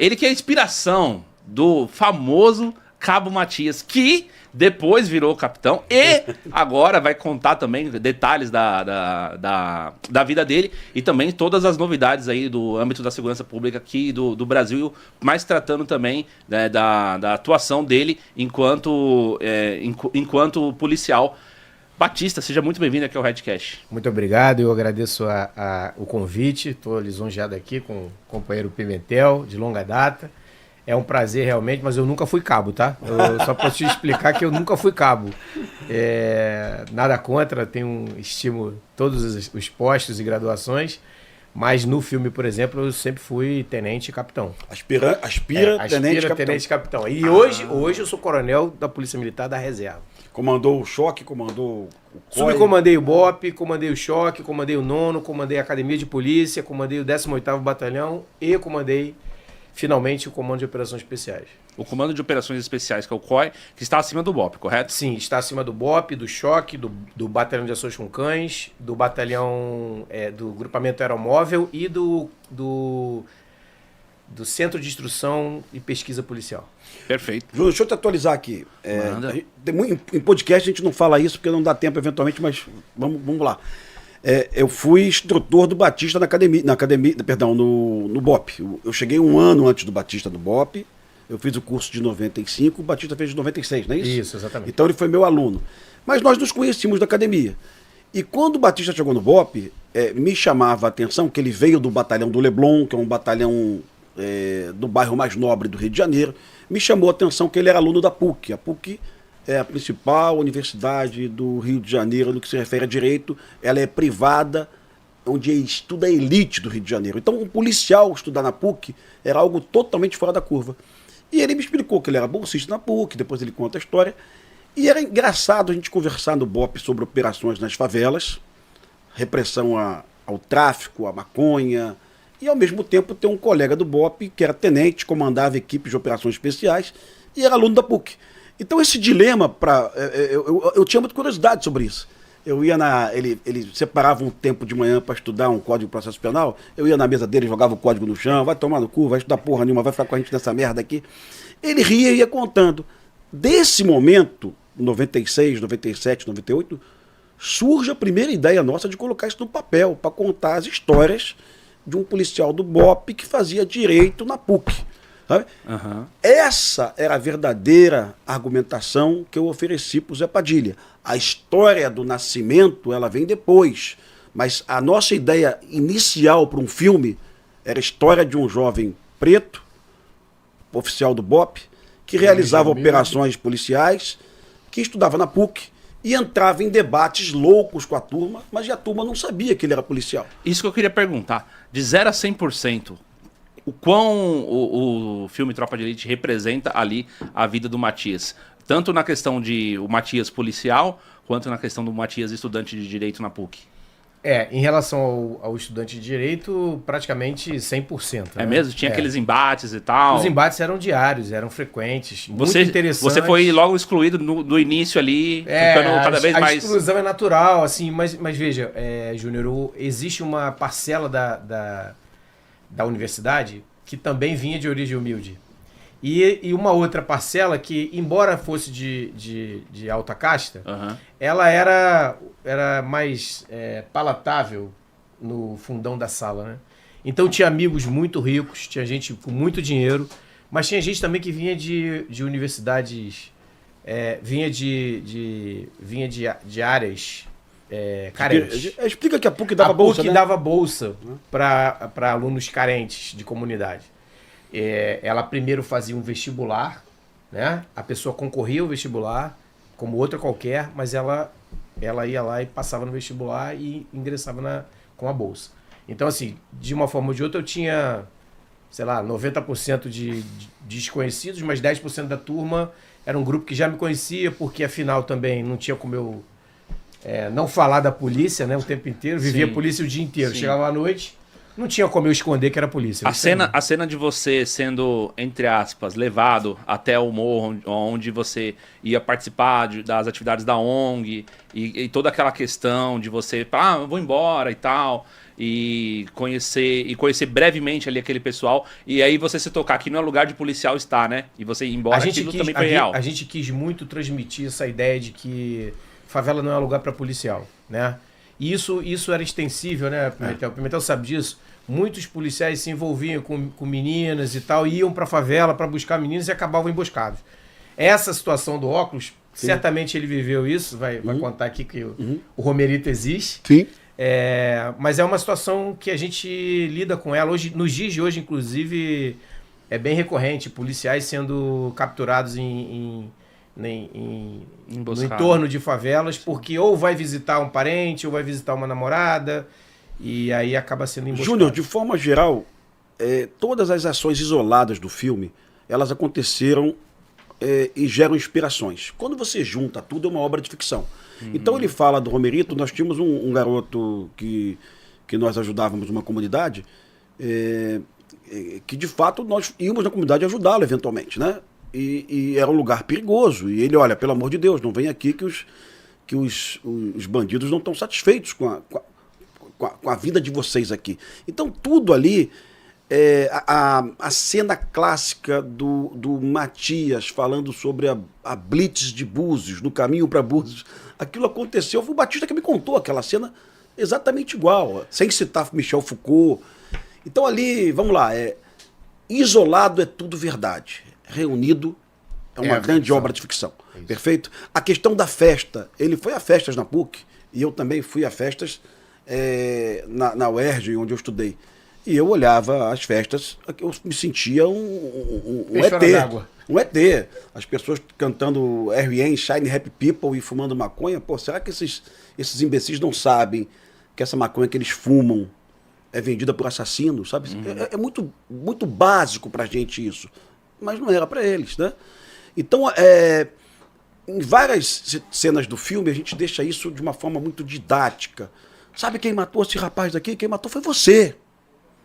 Ele que é a inspiração do famoso Cabo Matias, que depois virou capitão e agora vai contar também detalhes da vida dele e também todas as novidades aí do âmbito da segurança pública aqui do Brasil, mas tratando também, né, da atuação dele enquanto policial. Batista, seja muito bem-vindo aqui ao Redcast. Muito obrigado, eu agradeço o convite, estou lisonjeado aqui com o companheiro Pimentel, de longa data. É um prazer realmente, mas eu nunca fui cabo, tá? Eu só posso te explicar que eu nunca fui cabo. Nada contra, estimo todos os postos e graduações, mas no filme, por exemplo, eu sempre fui tenente e capitão. Aspira tenente capitão. E hoje eu sou coronel da Polícia Militar da Reserva. Comandou o choque, comandou o COI. Subcomandei o BOP, comandei o choque, comandei o 9º, comandei a Academia de Polícia, comandei o 18º Batalhão e comandei, finalmente, o Comando de Operações Especiais. O Comando de Operações Especiais, que é o COI, que está acima do BOP, correto? Sim, está acima do BOP, do choque, do Batalhão de Ações com Cães, do Batalhão do Grupamento Aeromóvel e do Centro de Instrução e Pesquisa Policial. Perfeito. Júlio, deixa eu te atualizar aqui. Em podcast a gente não fala isso porque não dá tempo eventualmente, mas vamos lá. Eu fui instrutor do Batista no BOP. Eu cheguei um ano antes do Batista no BOP. Eu fiz o curso de 95, o Batista fez de 96, não é isso? Isso, exatamente. Então ele foi meu aluno. Mas nós nos conhecíamos da academia. E quando o Batista chegou no BOP, me chamava a atenção que ele veio do batalhão do Leblon, que é um batalhão do bairro mais nobre do Rio de Janeiro. Me chamou a atenção que ele era aluno da PUC. A PUC é a principal universidade do Rio de Janeiro no que se refere a direito. Ela é privada, onde estuda a elite do Rio de Janeiro. Então, um policial estudar na PUC era algo totalmente fora da curva. E ele me explicou que ele era bolsista na PUC, depois ele conta a história. E era engraçado a gente conversar no BOP sobre operações nas favelas, repressão ao tráfico, à maconha, e ao mesmo tempo ter um colega do BOP que era tenente, comandava equipes de operações especiais e era aluno da PUC. Então esse dilema, eu tinha muita curiosidade sobre isso. Eu ia ele separava um tempo de manhã para estudar um código de processo penal, eu ia na mesa dele, jogava o código no chão, vai tomar no cu, vai estudar porra nenhuma, vai ficar com a gente nessa merda aqui. Ele ria e ia contando. Desse momento, 96, 97, 98, surge a primeira ideia nossa de colocar isso no papel, para contar as histórias de um policial do BOP que fazia direito na PUC. Sabe? Uhum. Essa era a verdadeira argumentação que eu ofereci para o Zé Padilha. A história do nascimento ela vem depois, mas a nossa ideia inicial para um filme era a história de um jovem preto, oficial do BOP, que realizava operações policiais, que estudava na PUC e entrava em debates loucos com a turma, mas a turma não sabia que ele era policial. Isso que eu queria perguntar. De 0 a 100%, o quão o filme Tropa de Elite representa ali a vida do Matias? Tanto na questão de o Matias policial, quanto na questão do Matias estudante de Direito na PUC. Em relação ao estudante de Direito, praticamente 100%. É mesmo? Tinha aqueles embates e tal? Os embates eram diários, eram frequentes, muito interessantes. Você foi logo excluído do início ali, ficando cada vez mais... A exclusão é natural, assim, mas veja, Júnior, existe uma parcela da universidade que também vinha de origem humilde. E uma outra parcela que, embora fosse de alta casta, ela era mais palatável no fundão da sala, né? Então tinha amigos muito ricos, tinha gente com muito dinheiro, mas tinha gente também que vinha de universidades, vinha de áreas carentes. Explica que a PUC dava bolsa, né? Dava bolsa para alunos carentes de comunidade. Ela primeiro fazia um vestibular, né? A pessoa concorria ao vestibular, como outra qualquer, mas ela ia lá e passava no vestibular e ingressava com a bolsa. Então, assim, de uma forma ou de outra, eu tinha, sei lá, 90% de desconhecidos, mas 10% da turma era um grupo que já me conhecia, porque afinal também não tinha como eu não falar da polícia, né, o tempo inteiro, vivia a polícia o dia inteiro. Sim. Chegava à noite, Não tinha como eu esconder que era polícia. A cena de você sendo, entre aspas, levado até o morro onde você ia participar das atividades da ONG e toda aquela questão de você, eu vou embora e tal, e conhecer brevemente ali aquele pessoal, e aí você se tocar que não é lugar de policial estar, né? E você ir embora, aquilo também foi real. A gente quis muito transmitir essa ideia de que favela não é lugar para policial, né? E isso era extensível, né, Pimentel? O Pimentel sabe disso. Muitos policiais se envolviam com meninas e tal, iam para a favela para buscar meninas e acabavam emboscados. Essa situação do óculos, certamente ele viveu isso, vai contar aqui que o Romerito existe. Sim. Mas é uma situação que a gente lida com ela. Hoje, nos dias de hoje, inclusive, é bem recorrente, policiais sendo capturados no entorno de favelas, porque ou vai visitar um parente, ou vai visitar uma namorada... E aí acaba sendo emboscado. Júnior, de forma geral, todas as ações isoladas do filme, elas aconteceram e geram inspirações. Quando você junta tudo, é uma obra de ficção. Então ele fala do Romerito, nós tínhamos um garoto que nós ajudávamos numa comunidade, que de fato nós íamos na comunidade ajudá-lo eventualmente, né? E era um lugar perigoso. E ele, olha, pelo amor de Deus, não vem aqui que os bandidos não estão satisfeitos com a vida de vocês aqui. Então tudo ali, a cena clássica do Matias falando sobre a Blitz de Búzios, no caminho para Búzios, aquilo aconteceu, foi o Batista que me contou aquela cena exatamente igual, sem citar Michel Foucault. Então ali, vamos lá, isolado é tudo verdade, reunido é uma grande ficção. Obra de ficção, perfeito? A questão da festa, ele foi a festas na PUC, e eu também fui a festas na UERJ, onde eu estudei. E eu olhava as festas, eu me sentia um ET. Um ET. As pessoas cantando R.E.M., Shine Happy People e fumando maconha. Pô, será que esses imbecis não sabem que essa maconha que eles fumam é vendida por assassinos, sabe? É muito, muito básico pra gente isso. Mas não era pra eles, né? Então, em várias cenas do filme, a gente deixa isso de uma forma muito didática. Sabe quem matou esse rapaz daqui? Quem matou foi você.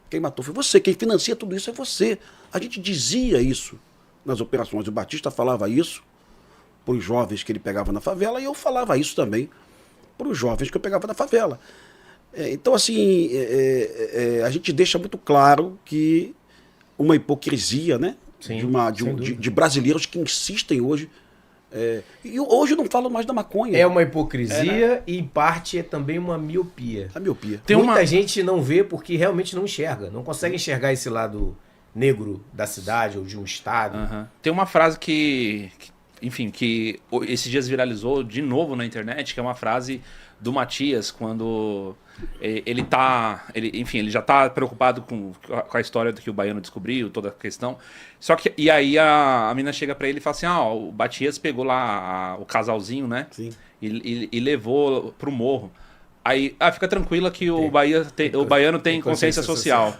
Quem matou foi você. Quem financia tudo isso é você. A gente dizia isso nas operações. O Batista falava isso para os jovens que ele pegava na favela e eu falava isso também para os jovens que eu pegava na favela. Então, assim, a gente deixa muito claro que uma hipocrisia, né? Sim, de brasileiros que insistem hoje. E hoje eu não falo mais da maconha. É uma hipocrisia e, em parte, é também uma miopia. A miopia. Muita gente não vê porque realmente não enxerga. Não consegue enxergar esse lado negro da cidade ou de um estado. Tem uma frase que esses dias viralizou de novo na internet, que é uma frase do Matias, quando ele já tá preocupado com a história do que o Baiano descobriu, toda a questão. Só que, e aí a mina chega pra ele e fala assim, o Matias pegou lá o casalzinho, né? Sim. E levou pro morro. Aí, fica tranquila que o Baiano tem consciência social.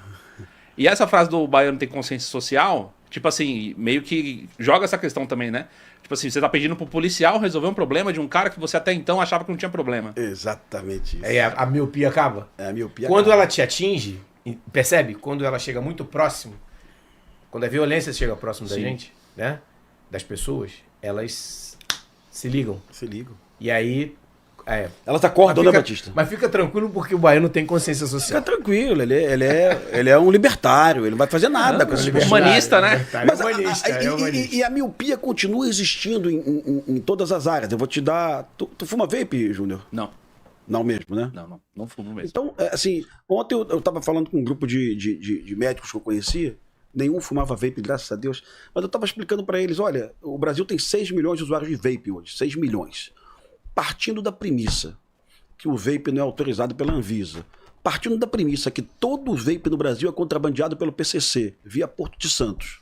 E essa frase do Baiano tem consciência social, tipo assim, meio que joga essa questão também, né? Tipo assim, você tá pedindo pro policial resolver um problema de um cara que você até então achava que não tinha problema. Exatamente isso. A miopia acaba? A miopia Quando acaba. ela te atinge, percebe? Quando ela chega muito próximo, quando a violência chega próximo da gente, né? Das pessoas, elas se ligam. Se ligam. E aí... Elas acordam, né, Batista? Mas fica tranquilo porque o Baiano tem consciência social. Fica tranquilo, ele é um libertário, ele não vai fazer nada com esse humanista, né? Mas humanista. E a miopia continua existindo em todas as áreas. Eu vou te dar... Tu fuma vape, Júnior? Não. Não mesmo, né? Não fumo mesmo. Então, assim, ontem eu estava falando com um grupo de médicos que eu conhecia, nenhum fumava vape, graças a Deus, mas eu estava explicando para eles, olha, o Brasil tem 6 milhões de usuários de vape hoje, 6 milhões. Partindo da premissa que o vape não é autorizado pela Anvisa, partindo da premissa que todo o vape no Brasil é contrabandeado pelo PCC, via Porto de Santos,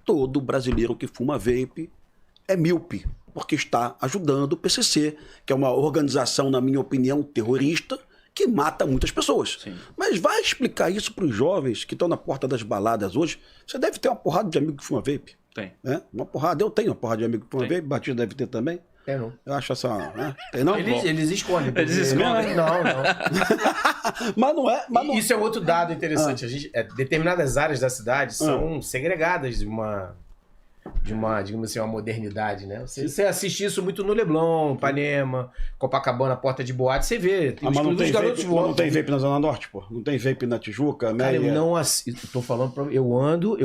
todo brasileiro que fuma vape é míope, porque está ajudando o PCC, que é uma organização, na minha opinião, terrorista, que mata muitas pessoas. Sim. Mas vai explicar isso para os jovens que estão na porta das baladas hoje. Você deve ter uma porrada de amigo que fuma vape. Tem. Uma porrada. Eu tenho uma porrada de amigo que fuma vape, Batista deve ter também. É, não. Eu acho essa... Né? Tem não? Eles escondem. Eles escondem? Não. Mas não é... Mas não... Isso é outro dado interessante. Determinadas áreas da cidade são segregadas de uma, digamos assim, uma modernidade, né? Você assiste isso muito no Leblon, Ipanema, Copacabana, Porta de Boate, você vê. Mas não tem, vape, não tem vape na Zona Norte, pô? Não tem vape na Tijuca, Cara, eu não assisto. Tô falando pra... Eu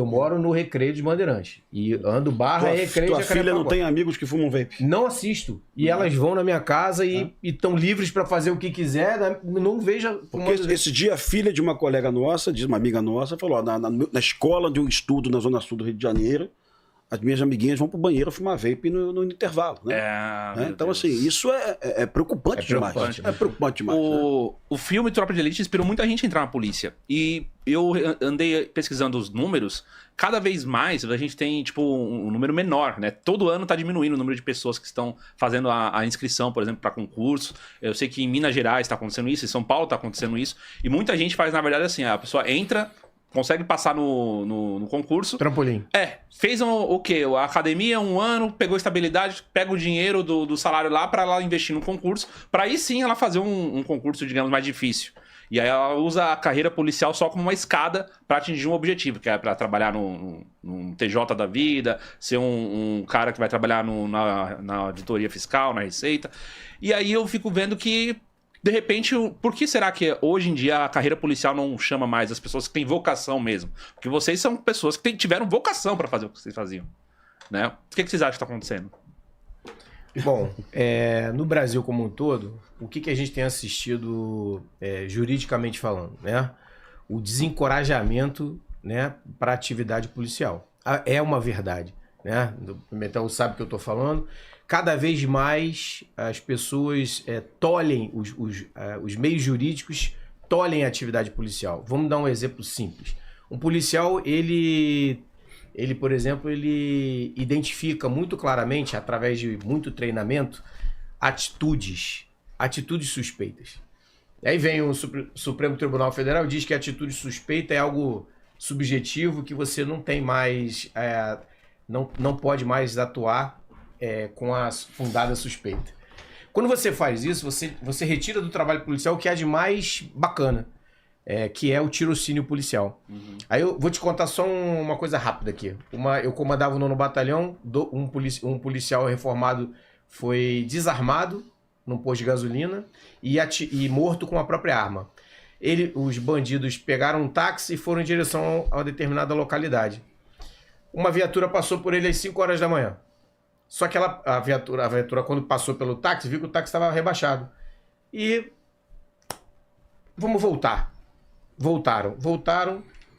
moro no Recreio dos Bandeirantes. E ando barra Recreio tua de filha não Jacarepaguá. tem amigos que fumam vape? Não assisto. E elas vão na minha casa e estão livres pra fazer o que quiser. Não vejo... Porque esse dia a filha de uma colega nossa, de uma amiga nossa, falou, ó, na escola onde eu estudo, na Zona Sul do Rio de Janeiro, as minhas amiguinhas vão pro banheiro fumar vape no intervalo, né? Então, Deus. assim, isso é preocupante demais. preocupante. É preocupante demais. O filme Tropa de Elite inspirou muita gente a entrar na polícia. E eu andei pesquisando os números. Cada vez mais a gente tem, tipo, um número menor, né? Todo ano tá diminuindo o número de pessoas que estão fazendo a inscrição, por exemplo, para concurso. Eu sei que em Minas Gerais está acontecendo isso, em São Paulo está acontecendo isso. E muita gente faz, na verdade, assim, a pessoa entra... Consegue passar no concurso. Trampolim. Fez o quê? A academia, 1 ano, pegou estabilidade, pega o dinheiro do salário lá pra ela investir no concurso, pra aí sim ela fazer um concurso, digamos, mais difícil. E aí ela usa a carreira policial só como uma escada pra atingir um objetivo, que é pra trabalhar num TJ da vida, ser um cara que vai trabalhar na auditoria fiscal, na Receita. E aí eu fico vendo que de repente, por que será que hoje em dia a carreira policial não chama mais as pessoas que têm vocação mesmo? Porque vocês são pessoas que tiveram vocação para fazer o que vocês faziam, né? O que vocês acham que está acontecendo? Bom, no Brasil como um todo, o que a gente tem assistido juridicamente falando, né? O desencorajamento, né, para a atividade policial. É uma verdade, né? O Pimentel sabe o que eu estou falando. Cada vez mais as pessoas tolhem, os meios jurídicos tolhem a atividade policial. Vamos dar um exemplo simples. Um policial, ele, por exemplo, ele identifica muito claramente, através de muito treinamento, atitudes suspeitas. E aí vem o Supremo Tribunal Federal e diz que a atitude suspeita é algo subjetivo, que você não tem mais, não pode mais atuar com a fundada suspeita. Quando você faz isso, você retira do trabalho policial o que há de mais bacana, que é o tirocínio policial. Uhum. Aí eu vou te contar só uma coisa rápida aqui. Eu comandava o 9º Batalhão, um policial reformado foi desarmado num posto de gasolina e morto com a própria arma. Os bandidos pegaram um táxi e foram em direção a uma determinada localidade. Uma viatura passou por ele às 5 horas da manhã. Só que a viatura, quando passou pelo táxi, viu que o táxi estava rebaixado. E vamos voltar. Voltaram.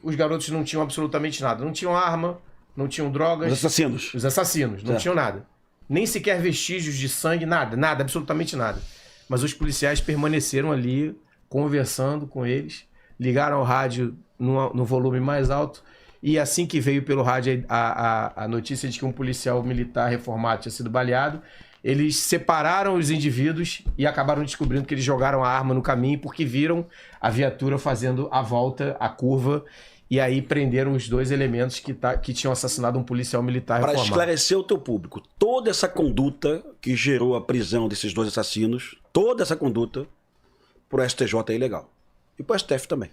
Os garotos não tinham absolutamente nada. Não tinham arma, não tinham drogas. Os assassinos. Não tinham nada. Nem sequer vestígios de sangue, nada, absolutamente nada. Mas os policiais permaneceram ali, conversando com eles, ligaram ao rádio no volume mais alto. E assim que veio pelo rádio a notícia de que um policial militar reformado tinha sido baleado, eles separaram os indivíduos e acabaram descobrindo que eles jogaram a arma no caminho porque viram a viatura fazendo a volta, a curva, e aí prenderam os 2 elementos que tinham assassinado um policial militar reformado. Para esclarecer o teu público, toda essa conduta que gerou a prisão desses 2 assassinos, toda essa conduta, pro STJ é ilegal. E pro STF também.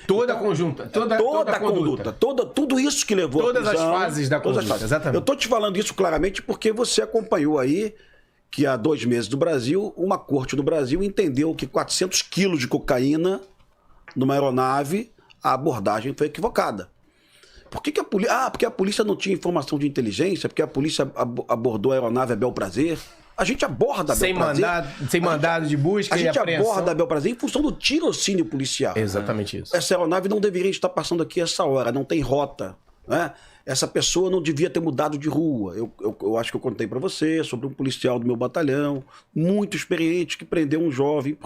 Toda a conjunta, toda a conduta, tudo isso que levou todas à prisão, as fases da conduta, exatamente. Eu tô te falando isso claramente porque você acompanhou aí que há 2 meses do Brasil, uma corte no Brasil entendeu que 400 quilos de cocaína numa aeronave, a abordagem foi equivocada. Por que a polícia? Porque a polícia não tinha informação de inteligência, porque a polícia abordou a aeronave a bel prazer. A gente aborda a bel prazer. Sem mandado de busca e apreensão. A gente aborda a bel prazer em função do tirocínio policial. Exatamente isso. Essa aeronave não deveria estar passando aqui essa hora, não tem rota, né? Essa pessoa não devia ter mudado de rua. Eu acho que eu contei para você sobre um policial do meu batalhão, muito experiente, que prendeu um jovem,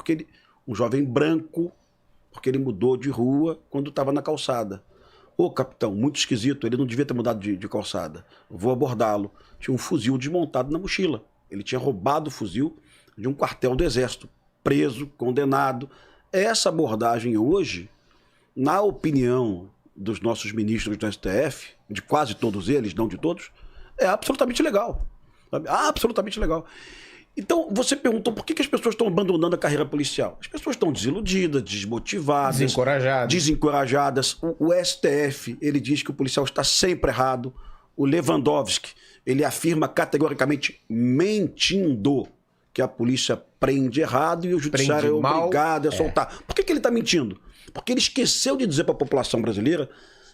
um jovem branco, porque ele mudou de rua quando estava na calçada. Ô, capitão, muito esquisito, ele não devia ter mudado de calçada. Vou abordá-lo. Tinha um fuzil desmontado na mochila. Ele tinha roubado o fuzil de um quartel do Exército, preso, condenado. Essa abordagem hoje, na opinião dos nossos ministros do STF, de quase todos eles, não de todos, é absolutamente legal. sabe? Absolutamente legal. Então, você perguntou por que as pessoas estão abandonando a carreira policial. As pessoas estão desiludidas, desmotivadas, desencorajadas. O STF, ele diz que o policial está sempre errado. O Lewandowski, ele afirma categoricamente, mentindo, que a polícia prende errado e o judiciário é obrigado a soltar. Por que ele está mentindo? Porque ele esqueceu de dizer para a população brasileira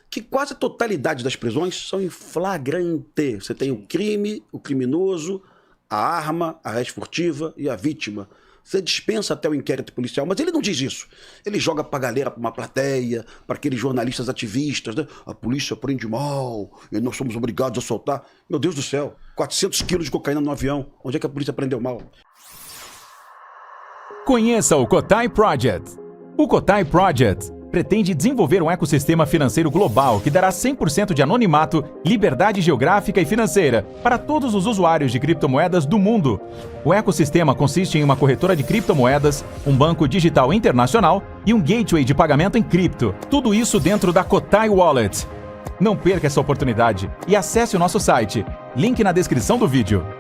que quase a totalidade das prisões são em flagrante. Você tem o crime, o criminoso, a arma, a res furtiva e a vítima. Você dispensa até o inquérito policial, mas ele não diz isso. Ele joga pra galera, pra uma plateia, para aqueles jornalistas ativistas, né? A polícia prende mal e nós somos obrigados a soltar. Meu Deus do céu, 400 quilos de cocaína no avião. Onde é que a polícia prendeu mal? Conheça o Cotai Project. O Cotai Project pretende desenvolver um ecossistema financeiro global que dará 100% de anonimato, liberdade geográfica e financeira para todos os usuários de criptomoedas do mundo. O ecossistema consiste em uma corretora de criptomoedas, um banco digital internacional e um gateway de pagamento em cripto. Tudo isso dentro da Cotai Wallet. Não perca essa oportunidade e acesse o nosso site. Link na descrição do vídeo.